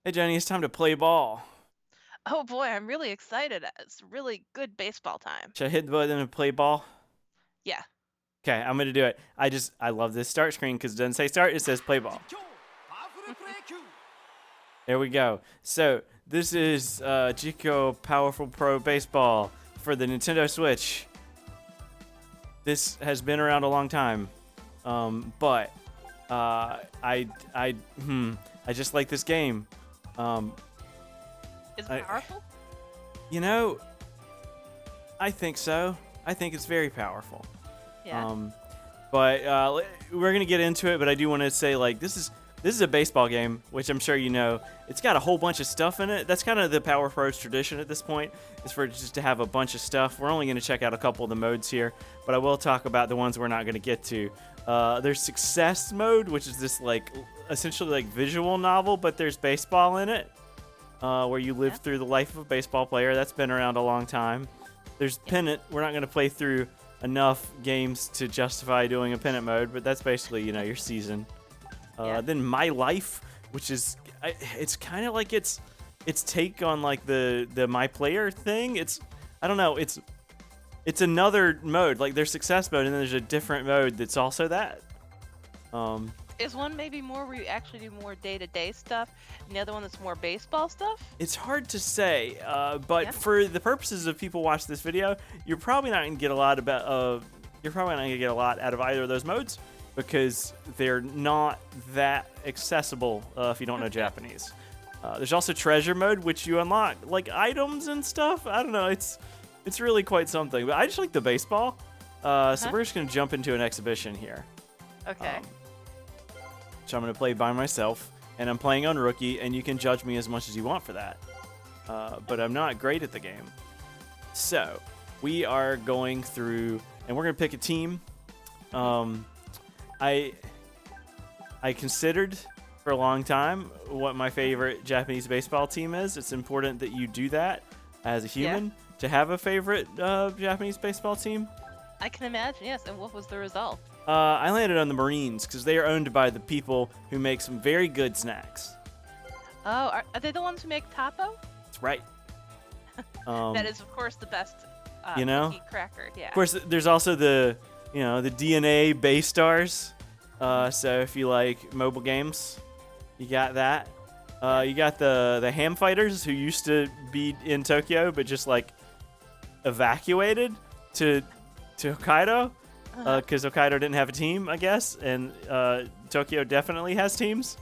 Hey Jenny, it's time to play ball. Oh boy, I'm really excited. It's really good baseball time. Should I hit the button and play ball? Yeah. Okay, I'm gonna do it. I love this start screen because it doesn't say start, it says play ball. There we go. So this is Jikkyou Powerful Pro Baseball for the Nintendo Switch. This has been around a long time, but I just like this game. Um, Is it I, powerful? you know, I think so. I think it's very powerful. Yeah. Um, but we're gonna get into it. But I do want to say, like, this is a baseball game, which I'm sure you know. It's got a whole bunch of stuff in it. That's kind of the Power Pros tradition at this point, is for it just to have a bunch of stuff. We're only gonna check out a couple of the modes here, but I will talk about the ones we're not gonna get to. There's Success mode, which is this like essentially like visual novel, but there's baseball in it, where you live Yeah. through the life of a baseball player. That's been around a long time. There's Yeah. Pennant. We're not gonna play through enough games to justify doing a pennant mode, but that's basically, your season. Yeah. Then My Life, which is it's kind of like its take on like the My Player thing. I don't know, it's another mode. Like there's Success mode, and then there's a different mode that's also that. Um, Is one maybe more where you actually do more day-to-day stuff, and the other one that's more baseball stuff? it's hard to say, but Yeah. for the purposes of people watch this video, you're probably not gonna get a lot about you're probably not gonna get a lot out of either of those modes because they're not that accessible if you don't know Japanese. There's also treasure mode, which you unlock like items and stuff. I don't know. It's really quite something. But I just like the baseball. So Huh? we're just gonna jump into an exhibition here. Okay. Um, so I'm gonna play by myself, and I'm playing on rookie, and you can judge me as much as you want for that. But I'm not great at the game. So we are going through, and we're gonna pick a team. Um, I I considered for a long time what my favorite Japanese baseball team is. It's important that you do that as a Yeah. human to have a favorite Japanese baseball team. I can imagine. Yes. And what was the result? I landed on the Marines because they are owned by the people who make some very good snacks. Oh, are they the ones who make tapo? That's right. That is, of course, the best You know, cookie cracker. Yeah. of course, there's also the DNA Bay Stars. So if you like mobile games, you got that. You got the Ham Fighters who used to be in Tokyo but just like evacuated to Hokkaido Uh-huh. because Hokkaido didn't have a team, I guess, and Tokyo definitely has teams.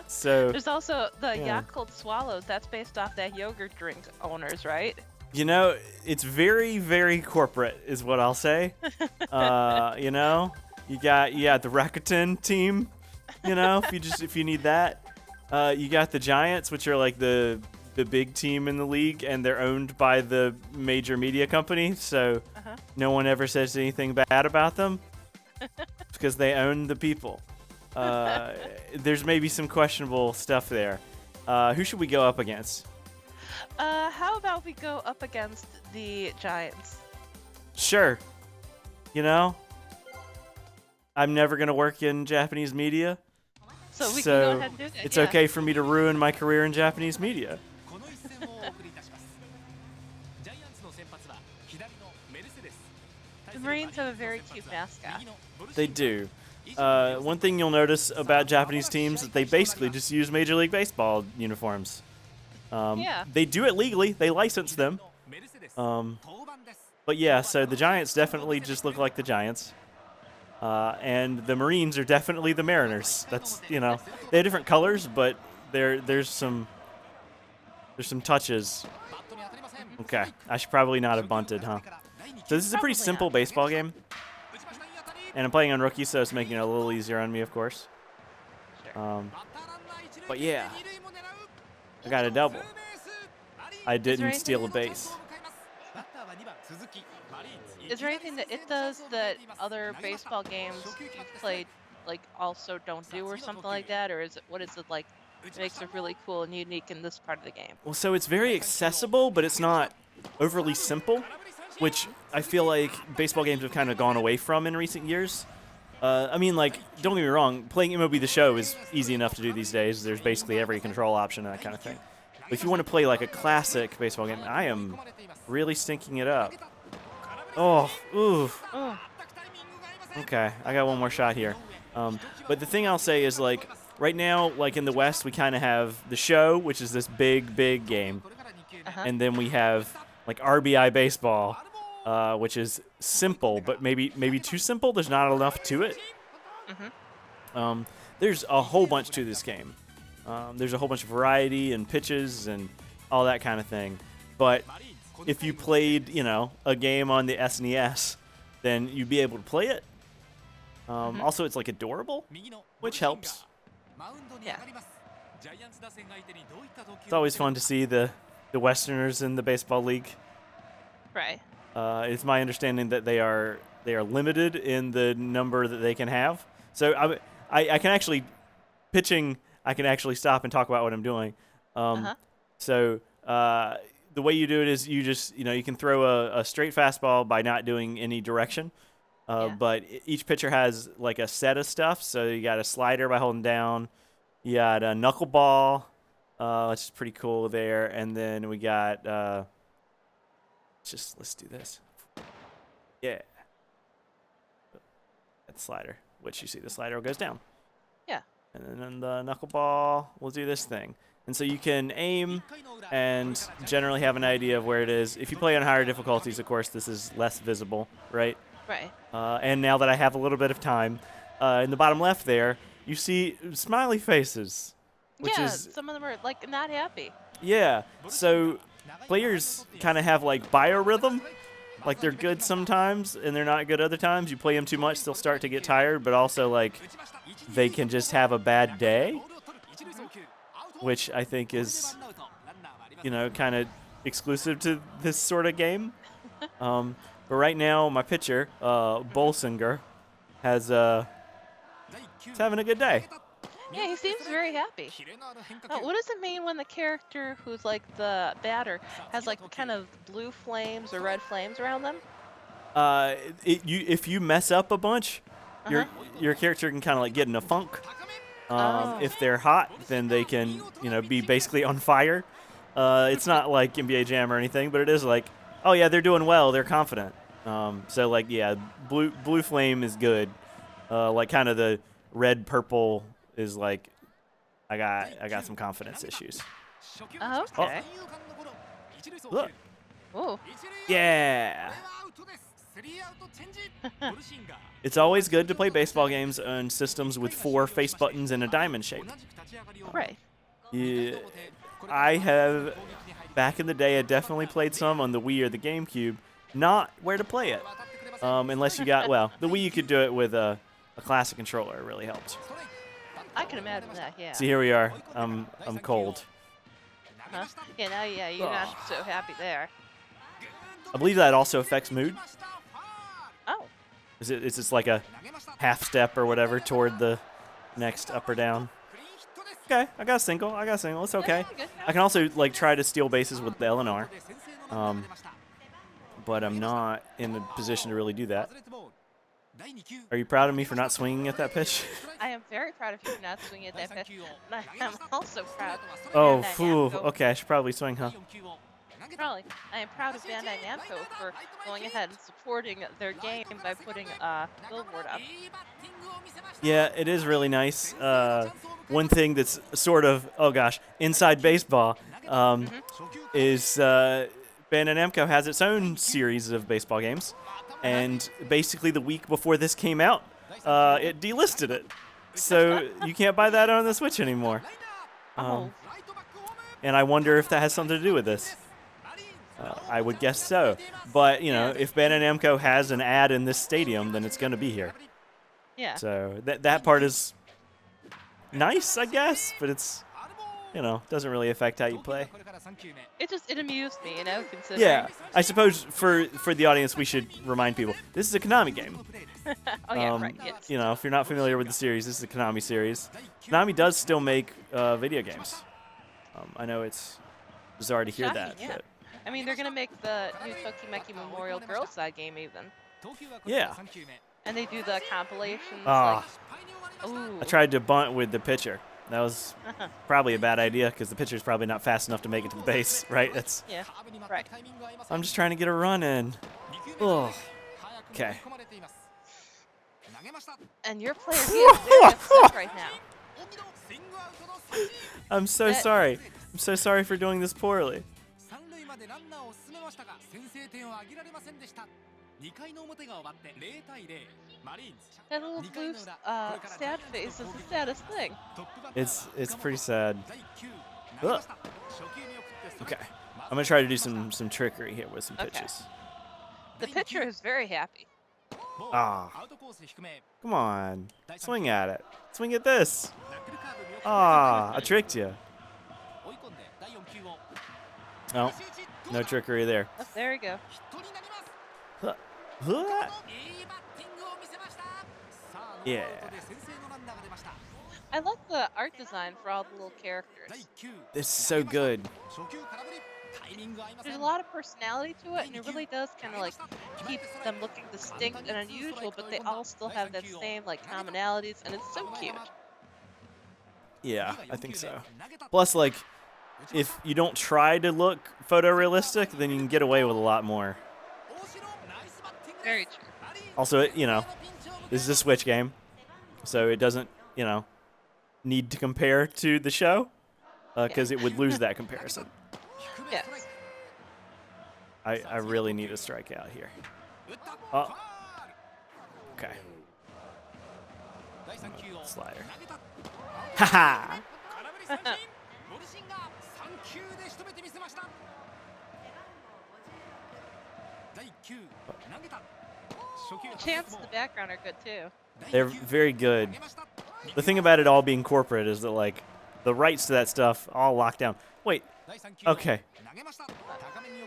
So There's also the yeah. Yakult Swallows. That's based off that yogurt drink owners, right? It's very, very corporate, is what I'll say. You got the Rakuten team. If you need that, you got the Giants, which are like the big team in the league, and they're owned by the major media company. So Uh-huh. no one ever says anything bad about them because they own the people. There's maybe some questionable stuff there. Who should we go up against? How about we go up against the Giants? Sure. You know, I'm never going to work in Japanese media, So we can go so ahead and do that. it's Yeah. okay for me to ruin my career in Japanese media. The Marines have a very cute mascot. They do. One thing you'll notice about Japanese teams is they basically just use Major League Baseball uniforms. Yeah. They do it legally. They license them. Um, but yeah, so the Giants definitely just look like the Giants. And the Marines are definitely the Mariners. They have different colors, but there's some touches. Okay, I should probably not have bunted, huh? So this is a pretty Probably simple not. baseball game, and I'm playing on rookie, so it's making it a little easier on me, of course. Sure. But yeah, I got a double. I there didn't steal a anything- base. Is there anything that it does that other baseball games you've played like also don't do or something like that? Or what is it like that makes it really cool and unique in this part of the game? Well, so it's very accessible, but it's not overly simple, which I feel like baseball games have kind of gone away from in recent years. I mean, like, don't get me wrong, playing MLB The Show is easy enough to do these days. There's basically every control option and that kind of thing. But if you want to play like a classic baseball game, I am really stinking it up. Oh, ooh. Oh. Okay, I got one more shot here. But the thing I'll say is, like, right now, like in the West, we kind of have The Show, which is this big, big game. And then we have, like, RBI Baseball, which is simple, but maybe too simple. There's not enough to it. There's a whole bunch to this game. There's a whole bunch of variety and pitches and all that kind of thing. But if you played, you know, a game on the SNES, then you'd be able to play it. Also, it's like adorable, which helps. Yeah. It's always fun to see the Westerners in the baseball league. Right. It's my understanding that they are limited in the number that they can have. So I can actually pitching. I can actually stop and talk about what I'm doing. So the way you do it is you just, you know, you can throw a straight fastball by not doing any direction. But each pitcher has like a set of stuff. So you got a slider by holding down. You got a knuckleball, which is pretty cool there. And then we got, let's do this. Yeah. That's the slider, which you see the slider goes down. Yeah. And then the knuckleball will do this thing. And so you can aim and generally have an idea of where it is. If you play on higher difficulties, of course, this is less visible, right? Right. And now that I have a little bit of time, in the bottom left there, you see smiley faces. Which is, some of them are like not happy. Yeah. So players kind of have like biorhythm. Like they're good sometimes and they're not good other times. You play them too much, they'll start to get tired, but also like they can just have a bad day, which I think is, you know, kind of exclusive to this sort of game. But right now, my pitcher, Bolsinger, is having a good day. Yeah, he seems very happy. What does it mean when the character who's like the batter has like kind of blue flames or red flames around them? If you mess up a bunch, your character can kind of like get in a funk. If they're hot, then they can, you know, be basically on fire. It's not like NBA Jam or anything, but it is like, oh yeah, they're doing well, they're confident. So like, yeah, blue flame is good. Like kind of the red purple is like, I got some confidence issues. Oh, okay. Oh. Look. Oh. Yeah. It's always good to play baseball games on systems with 4 face buttons in a diamond shape. Right. Yeah, I have, back in the day, I definitely played some on the Wii or the GameCube. Not where to play it, unless you got, well, the Wii you could do it with a classic controller. It really helped. I can imagine that. Yeah. See, here we are. I'm cold. Huh? Yeah. Now, yeah, you're not so happy there. I believe that also affects mood. Oh. Is this like a half step or whatever toward the next up or down? Okay, I got a single. It's okay. Yeah, I can also like try to steal bases with the LNR, but I'm not in a position to really do that. Are you proud of me for not swinging at that pitch? I am very proud of you for not swinging at that pitch. And I'm also proud. Oh, Bandai phew. Namco. Okay, I should probably swing, huh? Probably. I am proud of Bandai Namco for going ahead and supporting their game by putting a billboard up. Yeah, it is really nice. One thing that's sort of, oh gosh, inside baseball is Bandai Namco has its own series of baseball games. And basically the week before this came out, it delisted it. So you can't buy that on the Switch anymore. And I wonder if that has something to do with this. I would guess so. But, you know, if Bandai Namco has an ad in this stadium, then it's going to be here. Yeah. So that part is nice, I guess, but it's, you know, doesn't really affect how you play. It amused me, you know, considering. Yeah, I suppose for the audience, we should remind people, this is a Konami game. Oh, yeah, right, yes. You know, if you're not familiar with the series, this is a Konami series. Konami does still make video games. I know it's bizarre to hear Shocking, that. yeah. But I mean, they're going to make the new Tokimeki Memorial Girls Side game even. yeah. And they do the compilations Ah, like, ooh. I tried to bunt with the pitcher. That was probably a bad idea because the pitcher's probably not fast enough to make it to the base, right? That's. Yeah, right. I'm just trying to get a run in. Oh, okay. And your player, he is very upset right now. I'm so sorry. I'm so sorry for doing this poorly. That little blue sad face is the saddest thing. It's pretty sad. Ugh. Okay, I'm gonna try to do some trickery here with some pitches. The pitcher is very happy. Ah, come on, swing at it. Swing at this. Ah, I tricked you. Oh, no trickery there. Oh, there we go. Yeah. I like the art design for all the little characters. This is so good. There's a lot of personality to it, and it really does kind of like keep them looking distinct and unusual, but they all still have that same like commonalities, and it's so cute. Yeah, I think so. Plus, like, if you don't try to look photorealistic, then you can get away with a lot more. Very true. Also, you know, this is a Switch game, so it doesn't, you know, need to compare to the show, because it would lose that comparison. Yes. I really need a strikeout here. Oh. Okay. Slider. Haha. The chants in the background are good too. They're very good. The thing about it all being corporate is that, like, the rights to that stuff all locked down. Wait. Okay.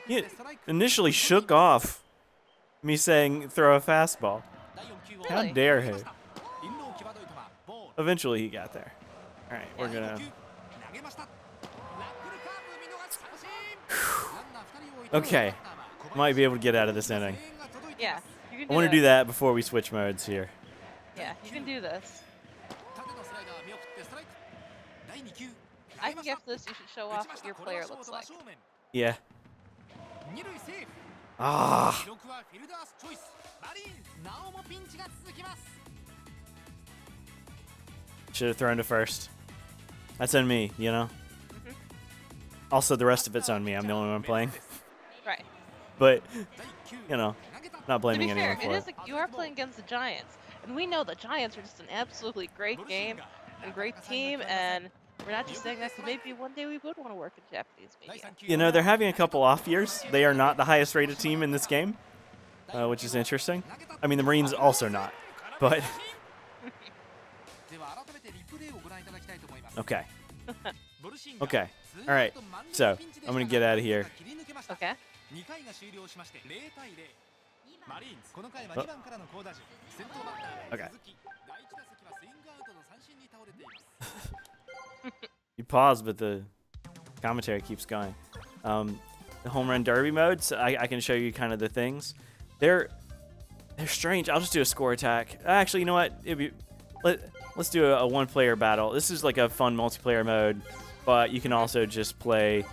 He initially shook off me saying throw a fastball. How Really? dare he? Eventually he got there. All right, we're gonna. Okay, might be able to get out of this inning. Yeah. You can I want to it. do that before we switch modes here. Yeah, you can do this. I think after this, you should show off what your player looks like. Yeah. Ah. Should have thrown to first. That's on me, you know? Also, the rest of it's on me. I'm the only one playing. Right. But, you know, not To blaming be fair, anyone for it. you are playing against the Giants, and we know the Giants are just an absolutely great game and great team, and we're not just saying that because maybe one day we would want to work in Japanese media. You know, they're having a couple off years. They are not the highest rated team in this game, which is interesting. I mean, the Marines also not, but... Okay. Okay. All right. So, I'm going to get out of here. Okay. Okay. You pause, but the commentary keeps going. The home run derby modes, I can show you kind of the things. They're strange. I'll just do a score attack. Actually, you know what? Let's do a one-player battle. This is like a fun multiplayer mode, but you can also just play.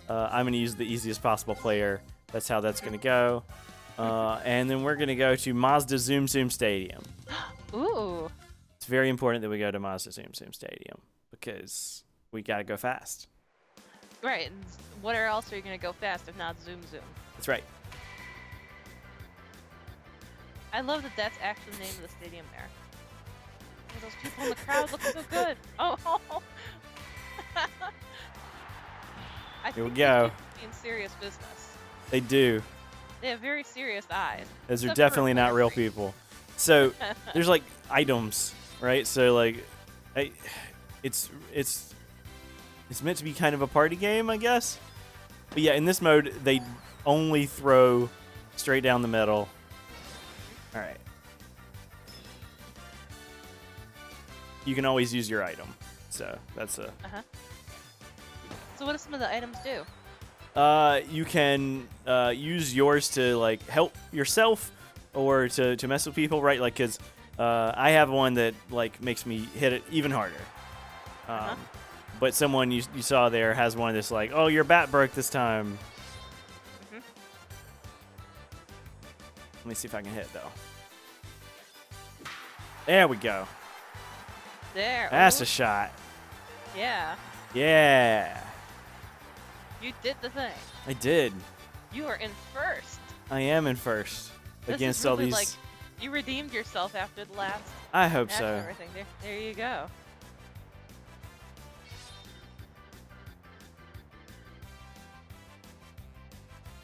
I'm going to use the easiest possible player. That's how that's going to go. And then we're going to go to Mazda Zoom Zoom Stadium. Ooh. It's very important that we go to Mazda Zoom Zoom Stadium because we got to go fast. Right. And where else are you going to go fast if not Zoom Zoom? That's right. I love that that's actually the name of the stadium there. Oh, those people in the crowd look so good. Oh. Here we go. In serious business. They do. They have very serious eyes. Those are Except definitely for not real people. So there's like items, right? So like, it's meant to be kind of a party game, I guess. But yeah, in this mode, they only throw straight down the middle. All right. You can always use your item. So that's a... So what do some of the items do? You can use yours to like help yourself, or to mess with people, right? Like, cause I have one that like makes me hit it even harder. But someone you saw there has one that's like, oh, your bat broke this time. Let me see if I can hit though. There we go. There. That's Ooh. a shot. Yeah. Yeah. You did the thing. I did. You are in first. I am in first This against is all really these. like you redeemed yourself after the last I hope match and so. everything. There you go.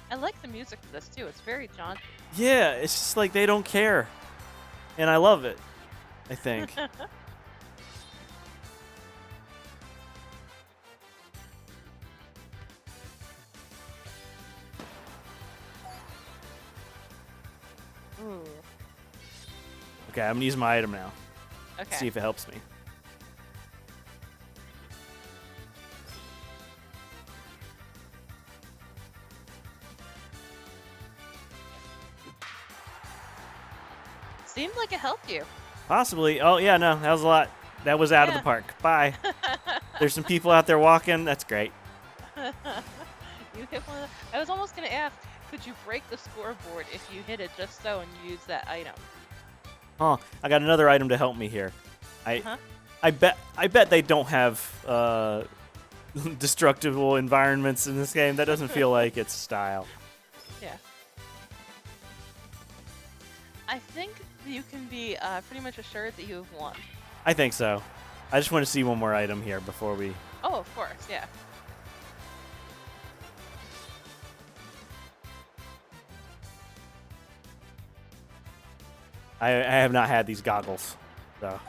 I like the music for this too. It's very jaunty. Yeah, it's just like they don't care, and I love it. I think. Ooh. Okay, I'm gonna use my item now. Okay. See if it helps me. Seemed like it helped you. Possibly. Oh yeah, no, that was a lot. That was out of the park. Bye. There's some people out there walking. That's great. You hit one of the, I was almost gonna ask, could you break the scoreboard if you hit it just so and use that item? Oh, I got another item to help me here. I bet they don't have destructible environments in this game. That doesn't feel like its style. Yeah. I think you can be pretty much assured that you have won. I think so. I just want to see one more item here before we. Oh, of course, yeah. I have not had these goggles, so.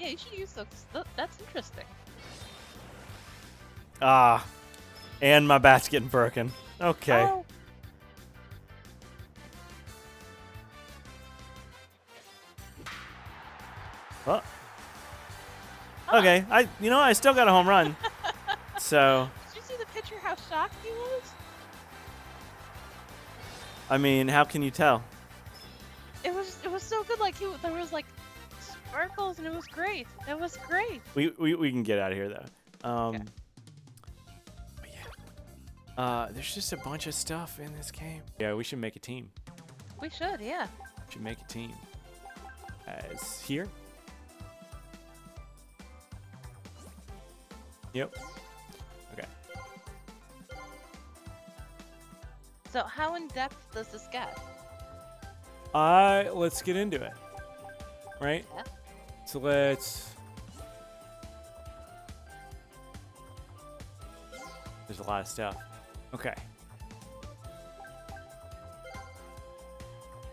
Yeah, you should use those. That's interesting. Ah, and my bat's getting broken. Okay. Oh. Well. Okay, I still got a home run. So. Did you see the picture? How shocked he was? I mean, how can you tell? It was so good. Like there was like sparkles, and it was great. It was great. We can get out of here though. Okay. But yeah. There's just a bunch of stuff in this game. Yeah, we should make a team. We should, yeah. We should make a team. As here. Yep. Okay. So how in depth does this get? Let's get into it. Right? Yeah. So let's. There's a lot of stuff. Okay.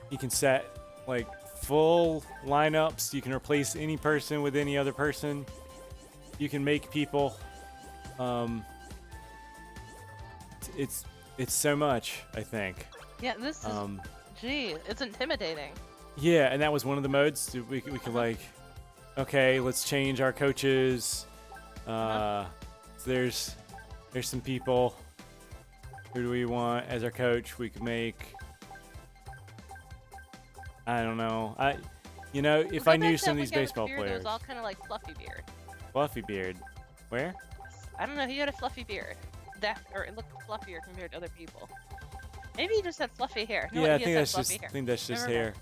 You can set like full lineups. You can replace any person with any other person. You can make people. It's so much, I think. Yeah, this is. Gee, it's intimidating. Yeah, and that was one of the modes. We could like, okay, let's change our coaches. So there's some people. Who do we want as our coach? We could make. I don't know. If I knew some of these baseball beard, it players. was all kind of like fluffy beard. Fluffy beard. Where? I don't know. He had a fluffy beard. Or it looked fluffier compared to other people. Maybe he just had fluffy hair. No, Yeah, I he think has that's fluffy just. hair. I think that's just Never hair. mind.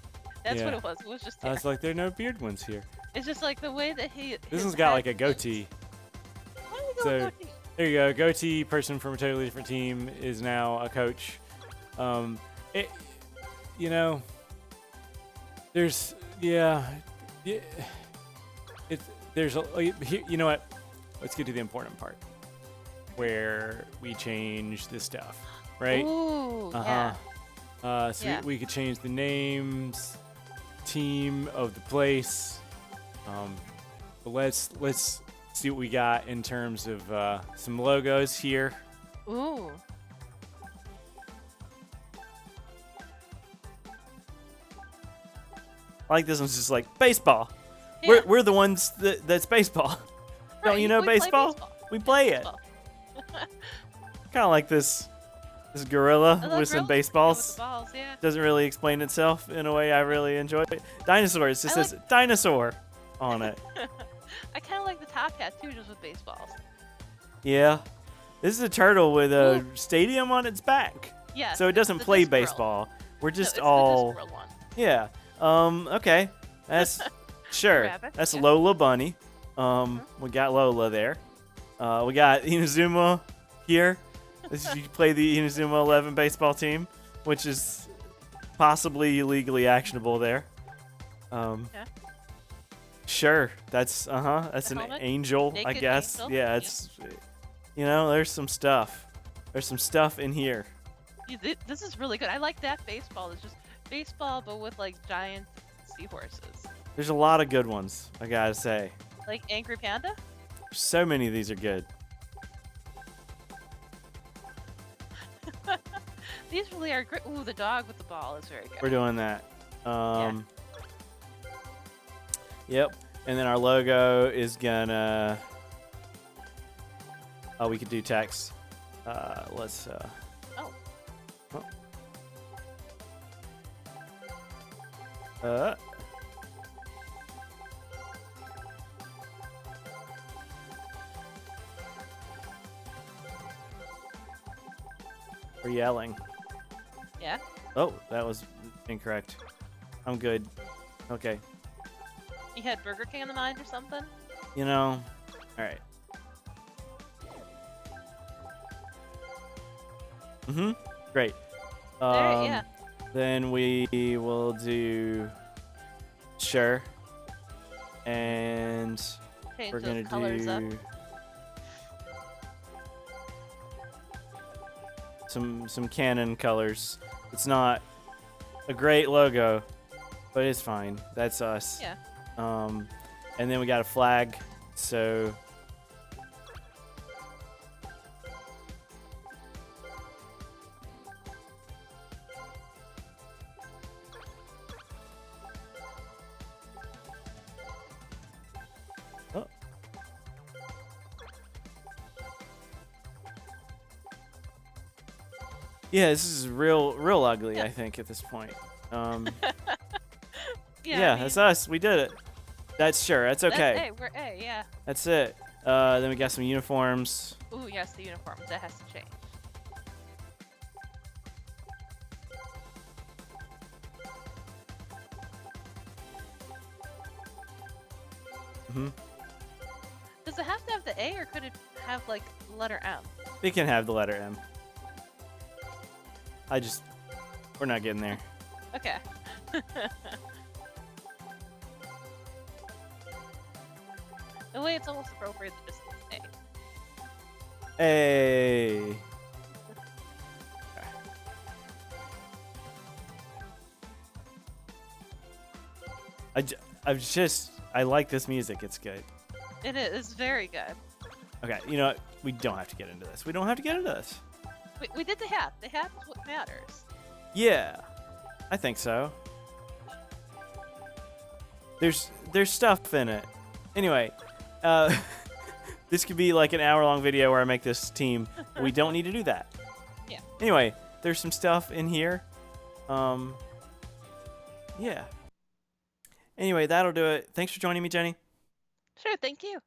That's Yeah. what it was. It was just I hair. was like, there are no beard ones here. It's just like the way that he. This his one's got head like a is- goatee. Why do we go So- with goatee? There you go. Goatee person from a totally different team is now a coach. There's you know what? Let's get to the important part, where we change the stuff, right? Ooh, yeah. So Yeah. we could change the names, team of the place. But let's see what we got in terms of some logos here. Ooh. I like this one's just like baseball. Yeah. We're the ones that's baseball. Don't Right, you know we play baseball? We play it. Baseball. Kind of like this This gorilla I love with some gorillas with the baseballs. balls, yeah. Doesn't really explain itself in a way I really enjoy. Dinosaurs. It just I says dinosaur on it. I kind of like the top hat too, just with baseballs. Yeah. This is a turtle with a Ooh. stadium on its back. Yeah. So it doesn't the play disc grill. baseball. We're No, just it's all. the disc grill one. Yeah. Okay. That's sure. Rabbit, That's yeah. Lola Bunny. We got Lola there. We got Inazuma here. You play the Inazuma 11 baseball team, which is possibly legally actionable there. Yeah. Sure. That's That's an Helmet? angel, I Naked guess. angel? Yeah. It's there's some stuff. There's some stuff in here. This is really good. I like that baseball. It's just baseball, but with like giant seahorses. There's a lot of good ones, I gotta say. Like Angry Panda? So many of these are good. These really are great. Ooh, the dog with the ball is very good. We're doing that. Yep. And then our logo is gonna. Oh, we could do text. Let's. Oh. We're yelling. Yeah. Oh, that was incorrect. I'm good. Okay. You had Burger King on the mind or something? All right. Great. There, yeah. Then we will do. Sure. And Change we're those gonna colors up. do some Canon colors. It's not a great logo, but it's fine. That's us. Yeah. And then we got a flag. So oh. Yeah, this is real ugly, Yeah. I think, at this point. Yeah, That's us. We did it. That's sure. That's okay. Hey, we're A, yeah. That's it. Then we got some uniforms. Ooh, yes, the uniforms. That has to change. Does it have to have the A, or could it have like letter M? It can have the letter M. We're not getting there. Okay. In a way, it's almost appropriate to just say A. Hey. I like this music. It's good. It is. It's very good. Okay, you know what? We don't have to get into this. We don't have to get into this. We did the hat. The hat is what matters. Yeah, I think so. There's stuff in it. Anyway, this could be like an hour-long video where I make this team. We don't need to do that. Yeah. Anyway, there's some stuff in here. Yeah. Anyway, that'll do it. Thanks for joining me, Jenny. Sure. Thank you.